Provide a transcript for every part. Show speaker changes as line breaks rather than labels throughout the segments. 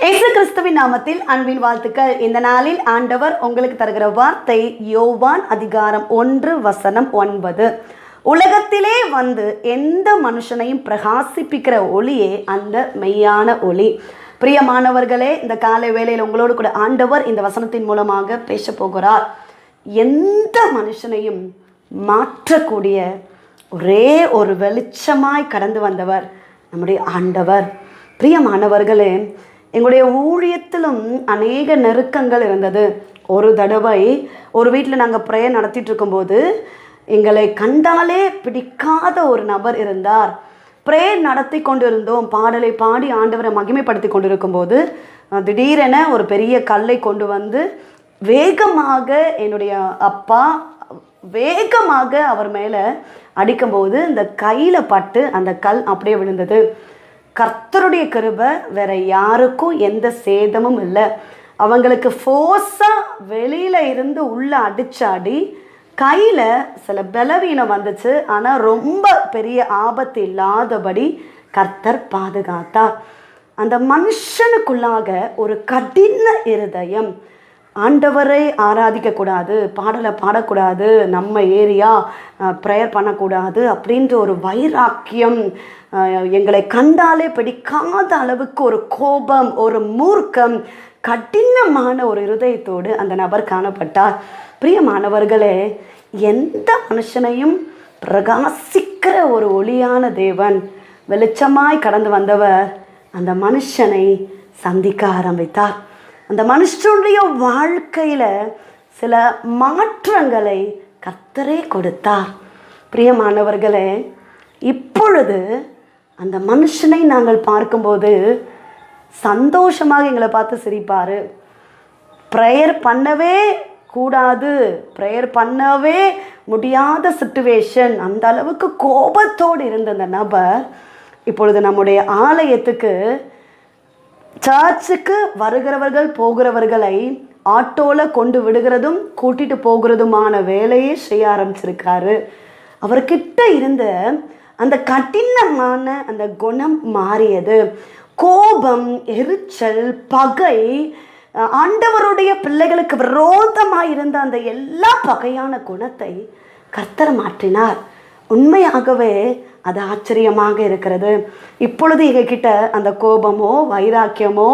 இயேசு கிறிஸ்துவின் நாமத்தில் அன்பின் வாழ்த்துக்கள். இந்த நாளில் ஆண்டவர் உங்களுக்கு தருகிற வார்த்தை யோவான் அதிகாரம் 1:9. உலகத்திலே வந்து எந்த மனுஷனையும் பிரகாசிப்பிக்கிற ஒளியே அந்த மெய்யான ஒளி. பிரியமானவர்களே, இந்த காலை வேளையில் உங்களோடு கூட ஆண்டவர் இந்த வசனத்தின் மூலமாக பேச போகிறார். எந்த மனுஷனையும் மாற்றக்கூடிய ஒரே ஒரு வெளிச்சமாய் கடந்து வந்தவர் நம்முடைய ஆண்டவர். பிரியமானவர்களே, எங்களுடைய ஊழியத்திலும் அநேக நெருக்கங்கள் இருந்தது. ஒரு தடவை ஒரு வீட்டில் நாங்கள் ப்ரேயர் நடத்திட்டு இருக்கும்போது எங்களை கண்டாலே பிடிக்காத ஒரு நபர் இருந்தார். ப்ரேயர் நடத்தி கொண்டு இருந்தோம், பாடலை பாடி ஆண்டவரை மகிமைப்படுத்தி கொண்டு இருக்கும்போது திடீரென ஒரு பெரிய கல்லை கொண்டு வந்து வேகமாக என்னுடைய அப்பா வேகமாக அவர் மேலே அடிக்கும்போது இந்த கையில் பட்டு அந்த கல் அப்படியே விழுந்தது. கர்த்தருடைய கிருபை, வேற யாருக்கும் எந்த சேதமும் இல்லை. அவங்களுக்கு ஃபோர்ஸாக வெளியில் இருந்து உள்ளே அடிச்சாடி கையில் சில பலவீனம் வந்துச்சு. ஆனால் ரொம்ப பெரிய ஆபத்து இல்லாதபடி கர்த்தர் பாதுகாத்தார். அந்த மனுஷனுக்குள்ளாக ஒரு கடின இருதயம், ஆண்டவரை ஆராதிக்கக்கூடாது, பாடலை பாடக்கூடாது, நம்ம ஏரியா ப்ரேயர் பண்ணக்கூடாது அப்படின்ற ஒரு வைராக்கியம், எங்களை கண்டாலே பிடிக்காத அளவுக்கு ஒரு கோபம், ஒரு மூர்க்கம், கடினமான ஒரு இருதயத்தோடு அந்த நபர் காணப்பட்டார். பிரியமானவர்களே, எந்த மனுஷனையும் பிரகாசிக்கிற ஒரு ஒளியான தேவன் வெளிச்சமாய் கடந்து வந்தவர் அந்த மனுஷனை சந்திக்க ஆரம்பித்தார். அந்த மனுஷனுடைய வாழ்க்கையில் சில மாற்றங்களை கர்த்தரே கொடுத்தார். பிரியமானவர்களே, இப்பொழுது அந்த மனுஷனை நாங்கள் பார்க்கும்போது சந்தோஷமாக எங்களை பார்த்து சிரிப்பார். ப்ரேயர் பண்ணவே கூடாது, ப்ரேயர் பண்ணவே முடியாத சிச்சுவேஷன், அந்த அளவுக்கு கோபத்தோடு இருந்த அந்த நபர் இப்பொழுது நம்முடைய ஆலயத்துக்கு, சர்ச்சுக்கு வருகிறவர்கள் போகிறவர்களை ஆட்டோவில் கொண்டு விடுகிறதும் கூட்டிகிட்டு போகிறதுமான வேலையை செய்ய ஆரம்பிச்சிருக்காரு. அவர்கிட்ட இருந்த அந்த கடினமான அந்த குணம் மாறியது. கோபம், எரிச்சல், பகை, ஆண்டவருடைய பிள்ளைகளுக்கு விரோதமாக இருந்த அந்த எல்லா பகையான குணத்தை கர்த்தர் மாற்றினார். உண்மையாகவே அது ஆச்சரியமாக இருக்கிறது. இப்பொழுது எங்ககிட்ட அந்த கோபமோ வைராக்கியமோ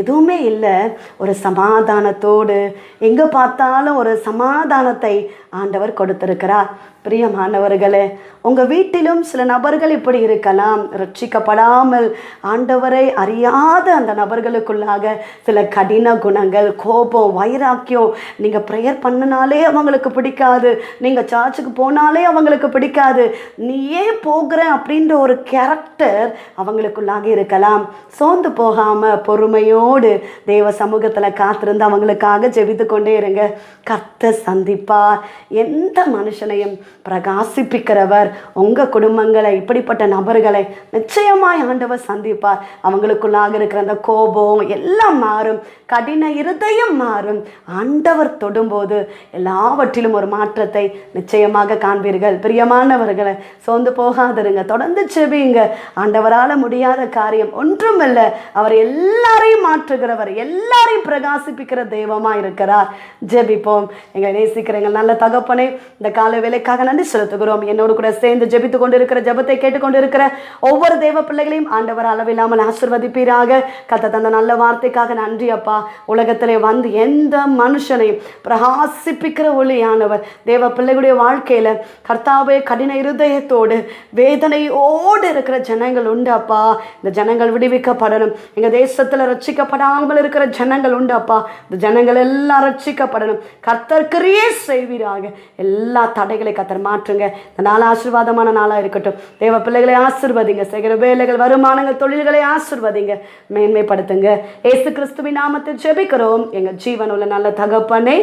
எதுவுமே இல்லை. ஒரு சமாதானத்தோடு எங்கே பார்த்தாலும் ஒரு சமாதானத்தை ஆண்டவர் கொடுத்திருக்கிறார். பிரியமானவர்களே, உங்கள் வீட்டிலும் சில நபர்கள் இப்படி இருக்கலாம். ரட்சிக்கப்படாமல் ஆண்டவரை அறியாத அந்த நபர்களுக்குள்ளாக சில கடின குணங்கள், கோபம், வைராக்கியம், நீங்கள் ப்ரேயர் பண்ணினாலே அவங்களுக்கு பிடிக்காது, நீங்கள் சர்ச்சுக்கு போனாலே அவங்களுக்கு பிடிக்காது, நீ ஏன் போகிற அப்படின்ற ஒரு கேரக்டர் அவங்களுக்குள்ளாக இருக்கலாம். சோர்ந்து போகாமல் பொறுமையோடு தேவ சமூகத்தில் காத்திருந்து அவங்களுக்காக ஜெபித்து கொண்டே இருங்க. கர்த்தர் சந்திப்பார். எந்த மனுஷனையும் பிரகாசிப்பிக்கிறவர். உங்கள் குடும்பங்களை, இப்படிப்பட்ட நபர்களை நிச்சயமாய் ஆண்டவர் சந்திப்பார். அவங்களுக்குள்ளாக இருக்கிற அந்த கோபம் எல்லாம் மாறும், கடின இருதயம் மாறும். ஆண்டவர் தொடும்போது எல்லாவற்றிலும் ஒரு மாற்றத்தை நிச்சயமாக காண்பீர்கள். பிரியமானவர்களை, சோர்ந்து போகாதிருங்க, தொடர்ந்து செபியுங்க. ஆண்டவரால் முடியாத காரியம் ஒன்றுமில்லை. அவர் எல்லாரையும் மாற்றுகிறவர், எல்லாரையும் பிரகாசிப்பிக்கிற தெய்வமாக இருக்கிறார். ஜெபிப்போம். எங்களை நேசிக்கிற எங்கள் நல்ல தகப்பனே, இந்த காலை வேலைக்காக நன்றி செலுத்துகிறோம். என்னோடு கூட சேர்ந்து ஜெபித்து கொண்டிருக்கிற, ஜெபத்தை கேட்டுக்கொண்டிருக்கிற ஒவ்வொரு தேவ பிள்ளைகளையும் ஆண்டவர் அளவில்லாமல் ஆசீர்வதிப்பீராக. கர்த்தர் தந்த நல்ல வார்த்தைக்காக நன்றி அப்பா. உலகத்திலே வந்து எந்த மனுஷனையும் பிரகாசிப்பிக்கிற ஒளியானவர் தேவ பிள்ளைகளுடைய வாழ்க்கையில் கர்த்தாவே கடின இருதயத்தோடு வேதனையோடு இருக்கிற ஜனங்கள் உண்டு அப்பா. இந்த ஜனங்கள் விடுவிக்கப்படணும். எங்கள் தேசத்தில் ரட்சிக்கப்படாமல் இருக்கிற ஜனங்கள் உண்டு அப்பா. இந்த ஜனங்கள் எல்லாம் ரட்சிக்கப்படணும். கர்த்தர் கிரியை செய்வீராக. எல்லா தடைகளை கர்த்தர் மாற்றுங்க. இந்த நாள் ஆசீர்வாதமான நாளாக இருக்கட்டும். தேவ பிள்ளைகளை ஆசீர்வதிங்க. செய்கிற வேலைகள், வருமானங்கள், தொழில்களை ஆசீர்வதிங்க, மேன்மைப்படுத்துங்க. இயேசு கிறிஸ்துவின் நாமத்தில் ஜெபிக்கிறோம் எங்கள் ஜீவனுள்ள நல்ல தகப்பனே,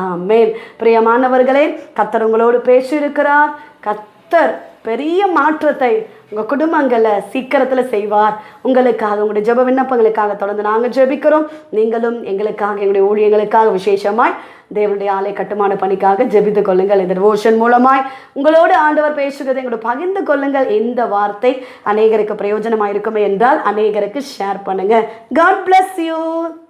ஆமென். பிரியமானவர்களே, கர்த்தர் உங்களோடு பேசியிருக்கிறார். கர்த்தர் பெரிய மாற்றத்தை உங்கள் குடும்பங்களை சீக்கிரத்தில் செய்வார். உங்களுக்காக, உங்களுடைய ஜெப விண்ணப்பங்களுக்காக தொடர்ந்து நாங்கள் ஜெபிக்கிறோம். நீங்களும் எங்களுக்காக, எங்களுடைய ஊழியர்களுக்காக விசேஷமாய் தேவனுடைய ஆலய கட்டுமான பணிக்காக ஜெபித்து கொள்ளுங்கள். இந்த டிவோஷன் மூலமாய் உங்களோடு ஆண்டவர் பேசுகிறதை எங்களோட பகிர்ந்து கொள்ளுங்கள். இந்த வார்த்தை அநேகருக்கு பிரயோஜனமாக இருக்குமே என்றால் அநேகருக்கு ஷேர் பண்ணுங்க. God bless you.